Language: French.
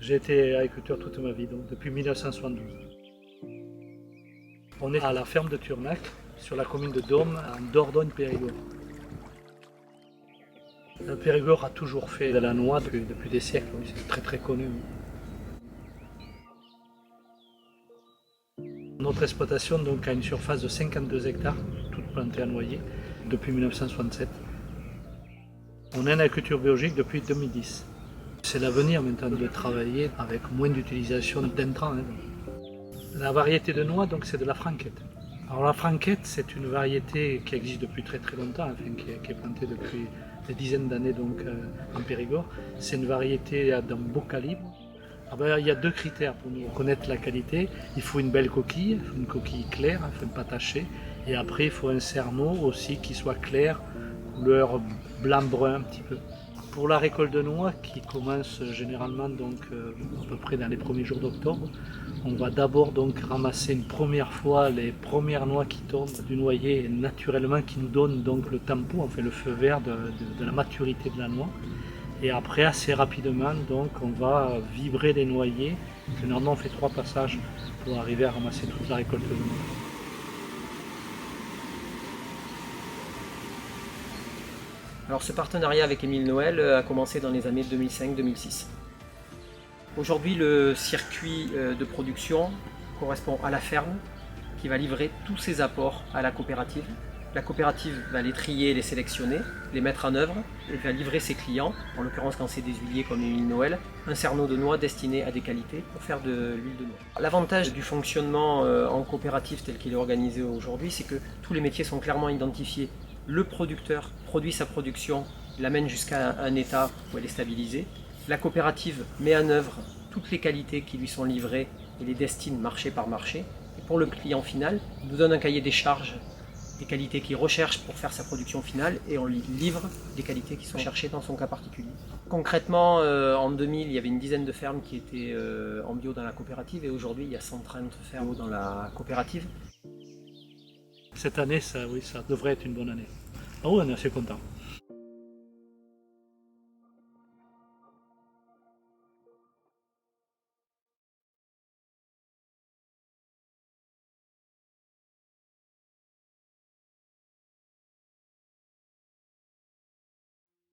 J'ai été agriculteur toute ma vie, donc depuis 1972. On est à la ferme de Turnac, sur la commune de Dôme, en Dordogne-Périgord. Le Périgord a toujours fait de la noix depuis des siècles, oui, c'est très très connu. Notre exploitation donc, a une surface de 52 hectares, toute plantée à noyer, depuis 1967. On est en agriculture biologique depuis 2010. C'est l'avenir maintenant de travailler avec moins d'utilisation d'intrants. La variété de noix, donc, c'est de la franquette. Alors la franquette, c'est une variété qui existe depuis très très longtemps, enfin, qui est plantée depuis des dizaines d'années donc, en Périgord. C'est une variété d'un beau calibre. Il y a deux critères pour nous connaître la qualité. Il faut une belle coquille, une coquille claire, il faut ne pas tacher. Et après, il faut un cerneau aussi qui soit clair, couleur blanc-brun un petit peu. Pour la récolte de noix, qui commence généralement donc, à peu près dans les premiers jours d'octobre, on va d'abord donc ramasser une première fois les premières noix qui tombent du noyer naturellement, qui nous donnent donc le tempo, enfin le feu vert de la maturité de la noix. Et après, assez rapidement, donc, on va vibrer les noyers. Généralement, on fait 3 passages pour arriver à ramasser toute la récolte de noix. Alors ce partenariat avec Émile Noël a commencé dans les années 2005-2006. Aujourd'hui, le circuit de production correspond à la ferme qui va livrer tous ses apports à la coopérative. La coopérative va les trier, les sélectionner, les mettre en œuvre et va livrer ses clients, en l'occurrence quand c'est des huiliers comme Émile Noël, un cerneau de noix destiné à des qualités pour faire de l'huile de noix. L'avantage du fonctionnement en coopérative tel qu'il est organisé aujourd'hui, c'est que tous les métiers sont clairement identifiés. Le producteur produit sa production, l'amène jusqu'à un état où elle est stabilisée. La coopérative met en œuvre toutes les qualités qui lui sont livrées et les destine marché par marché. Et pour le client final, il nous donne un cahier des charges des qualités qu'il recherche pour faire sa production finale et on lui livre des qualités qui sont cherchées dans son cas particulier. Concrètement, en 2000, il y avait une dizaine de fermes qui étaient en bio dans la coopérative et aujourd'hui, il y a 130 fermes dans la coopérative. Cette année, ça devrait être une bonne année. Ah oui, on est assez content.